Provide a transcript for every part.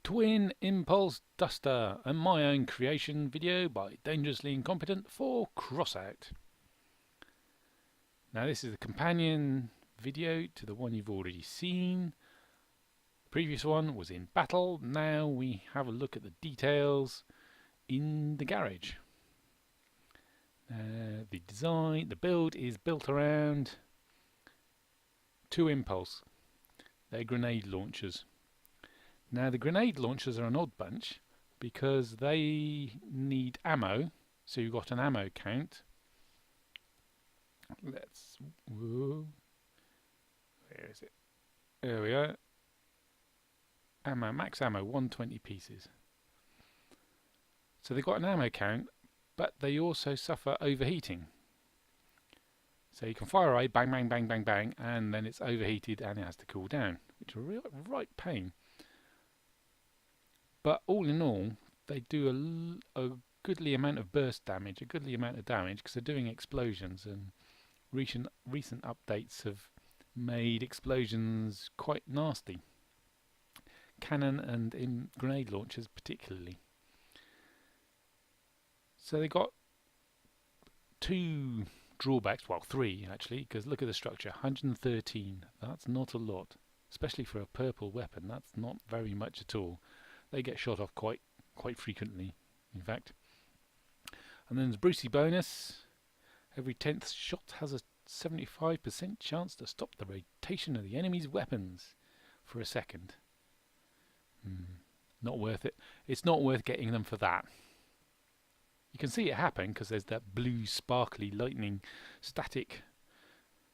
Twin Impulse Duster, and my own creation video by Dangerously Incompetent for Crossout. Now this is a companion video to the one you've already seen. The previous one was in battle. Now we have a look at the details in the garage. The build is built around two Impulse. They're grenade launchers. Now the grenade launchers are an odd bunch because they need ammo, so you've got an ammo count. Where is it? There we go. Max ammo, 120 pieces. So they've got an ammo count, but they also suffer overheating. So you can fire away, bang, bang, bang, bang, bang, and then it's overheated and it has to cool down, which is a real right pain. But all in all, they do a goodly amount of burst damage, a goodly amount of damage, because they're doing explosions, and recent updates have made explosions quite nasty. Cannon and in grenade launchers particularly. So they got two drawbacks, well three actually, because look at the structure, 113, that's not a lot, especially for a purple weapon, that's not very much at all. They get shot off quite frequently, in fact. And then there's Brucey bonus. Every 10th shot has a 75% chance to stop the rotation of the enemy's weapons for a second. Not worth it. It's not worth getting them for that. You can see it happen because there's that blue sparkly lightning static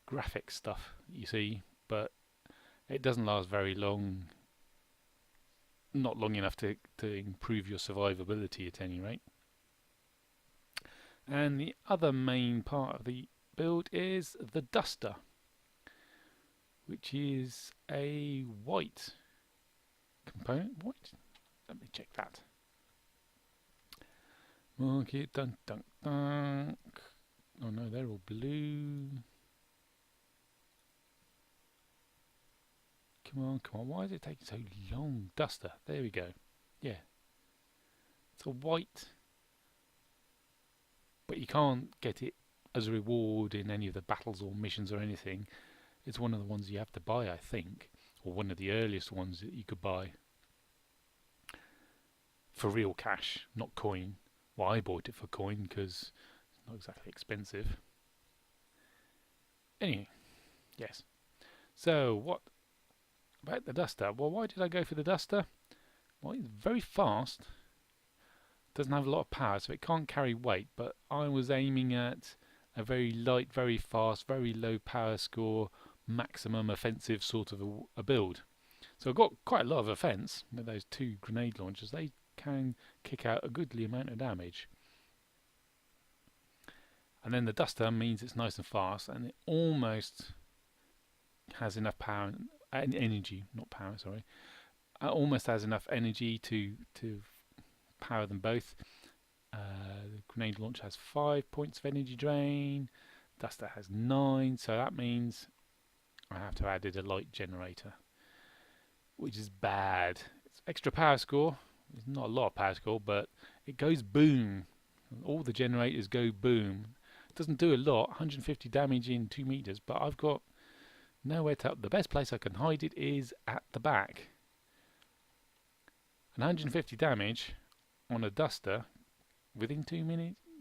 graphic stuff you see, but it doesn't last very long. Not long enough to improve your survivability at any rate. And the other main part of the build is the duster, which is a white component. White? Let me check that. Market, dun dun dun. Oh no, they're all blue. Come on, why is it taking so long? Duster, there we go. Yeah. It's a white, but you can't get it as a reward in any of the battles or missions or anything. It's one of the ones you have to buy, I think, or one of the earliest ones that you could buy for real cash, not coin. Well, I bought it for coin because it's not exactly expensive. Anyway, yes. So what about the duster? Well, why did I go for the duster? Well, it's very fast. Doesn't have a lot of power, so it can't carry weight. But I was aiming at a very light, very fast, very low power score, maximum offensive sort of a build. So I've got quite a lot of offense with those two grenade launchers. They can kick out a goodly amount of damage. And then the duster means it's nice and fast, and it almost has enough power and energy, not power, sorry. Almost has enough energy to power them both. The grenade launcher has 5 points of energy drain. Duster has 9, so that means I have to add a light generator, which is bad. It's extra power score. It's not a lot of power score, but it goes boom. All the generators go boom. It doesn't do a lot, 150 damage in 2 meters, but I've got nowhere to. The best place I can hide it is at the back. And 150 damage on a duster within 2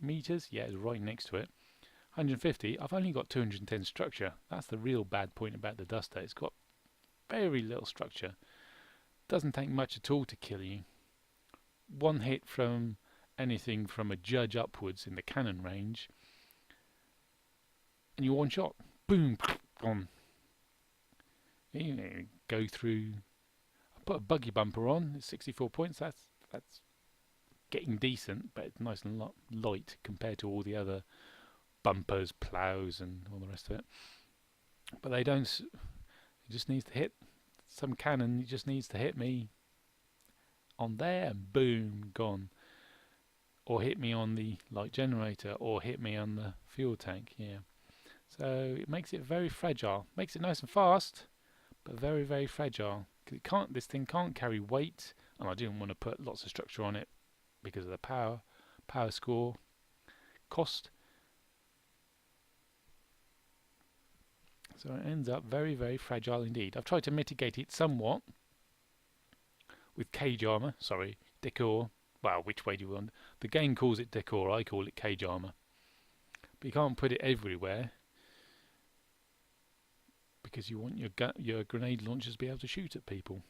meters, yeah, it's right next to it. 150, I've only got 210 structure. That's the real bad point about the duster. It's got very little structure. Doesn't take much at all to kill you. One hit from anything from a judge upwards in the cannon range, and you're one shot. Boom, gone. You know, go through. I put a buggy bumper on. It's 64 points. That's getting decent, but it's nice and light compared to all the other bumpers, plows, and all the rest of it. But they don't. It just needs to hit some cannon. It just needs to hit me on there, and boom, gone. Or hit me on the light generator, or hit me on the fuel tank. Yeah. So it makes it very fragile. Makes it nice and fast, but very, very fragile. 'Cause this thing can't carry weight and I didn't want to put lots of structure on it because of the power score cost. So it ends up very, very fragile indeed. I've tried to mitigate it somewhat with cage armor, decor. Well, which way do you want? The game calls it decor, I call it cage armor. But you can't put it everywhere because you want your grenade launchers to be able to shoot at people.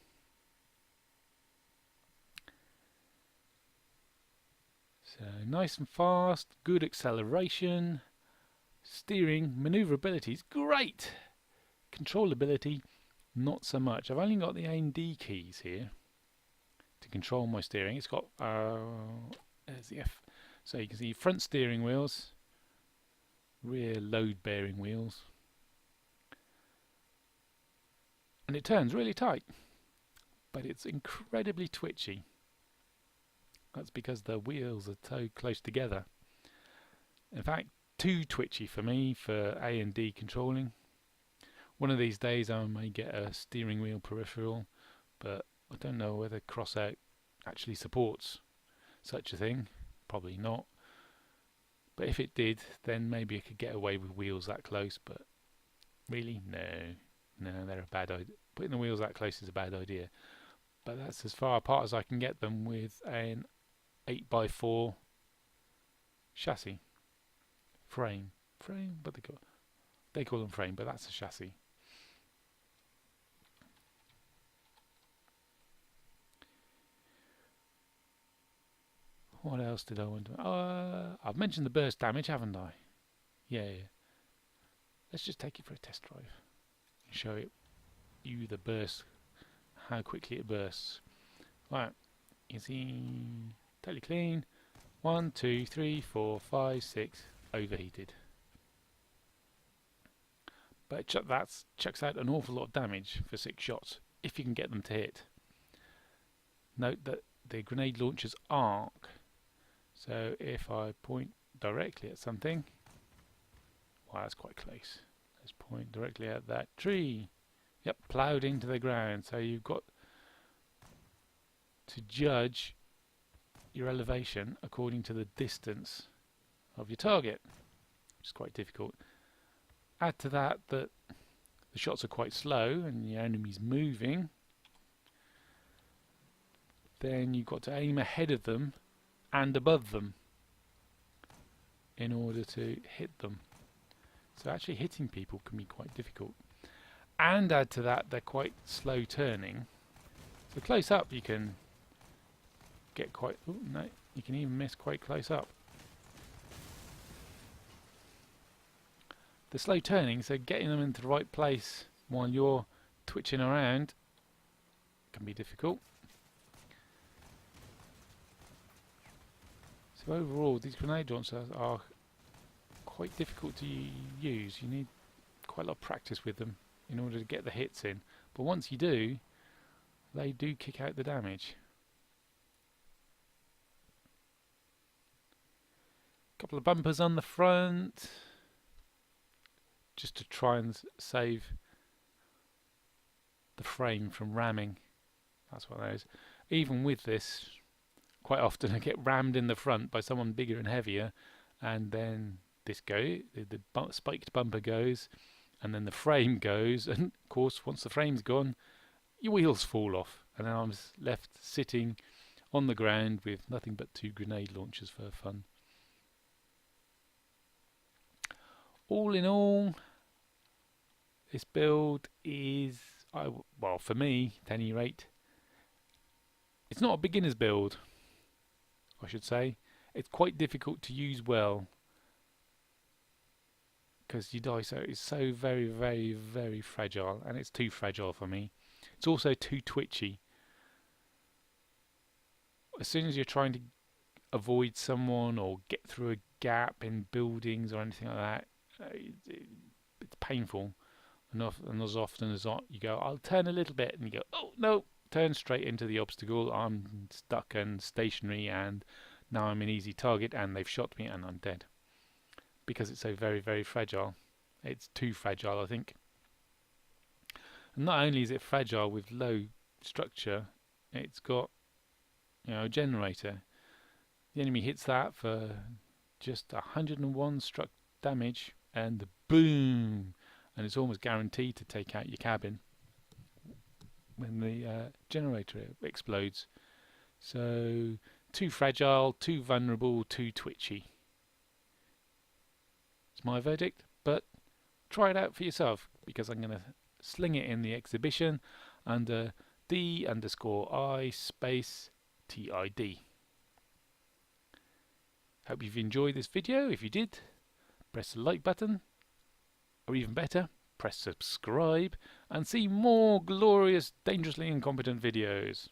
So nice and fast, good acceleration, steering, maneuverability is great. Controllability, not so much. I've only got the A and D keys here to control my steering. It's got there's the F. So you can see front steering wheels, rear load-bearing wheels, and it turns really tight, but it's incredibly twitchy. That's because the wheels are so close together. In fact, too twitchy for me for A and D controlling. One of these days I may get a steering wheel peripheral, but I don't know whether Crossout actually supports such a thing. Probably not. But if it did, then maybe I could get away with wheels that close, but really, no, they're a bad idea. Putting the wheels that close is a bad idea. But that's as far apart as I can get them with an 8x4 chassis frame, but they call them frame, but that's a chassis. What else did I want to? I've mentioned the burst damage, haven't I? Yeah. Let's just take it for a test drive and show you the burst, how quickly it bursts. Right, you see, totally clean. 1, 2, 3, 4, 5, 6, overheated. But that chucks out an awful lot of damage for 6 shots, if you can get them to hit. Note that the grenade launchers arc. So if I point directly at something, wow, that's quite close. Let's point directly at that tree. Yep, ploughed into the ground. So you've got to judge your elevation according to the distance of your target, which is quite difficult. Add to that the shots are quite slow and your enemy's moving. Then you've got to aim ahead of them and above them in order to hit them. So actually hitting people can be quite difficult. And add to that, they're quite slow turning. So close up you can get quite... Oh, no, you can even miss quite close up. The slow turning, so getting them into the right place while you're twitching around can be difficult. So overall, these grenade launchers are quite difficult to use. You need quite a lot of practice with them in order to get the hits in. But once you do, they do kick out the damage. Couple of bumpers on the front, just to try and save the frame from ramming. That's what that is. Even with this, quite often I get rammed in the front by someone bigger and heavier, and then the spiked bumper goes, and then the frame goes, and of course once the frame's gone, your wheels fall off, and then I'm left sitting on the ground with nothing but 2 grenade launchers for fun. All in all, this build is, well, for me, at any rate, it's not a beginner's build, I should say. It's quite difficult to use well, because your dice is so very, very, very fragile, and it's too fragile for me. It's also too twitchy. As soon as you're trying to avoid someone or get through a gap in buildings or anything like that, it's painful. And as often as not, you go, I'll turn a little bit, and you go, oh no, turn straight into the obstacle. I'm stuck and stationary, and now I'm an easy target, and they've shot me, and I'm dead. Because it's so very, very fragile. It's too fragile, I think. And not only is it fragile with low structure, it's got generator. The enemy hits that for just 101 struck damage, and boom, and it's almost guaranteed to take out your cabin when the generator explodes. So too fragile, too vulnerable, too twitchy. It's my verdict, but try it out for yourself, because I'm going to sling it in the exhibition under D_I space TID. Hope you've enjoyed this video. If you did, press the like button, or even better, press subscribe, and see more glorious Dangerously Incompetent videos.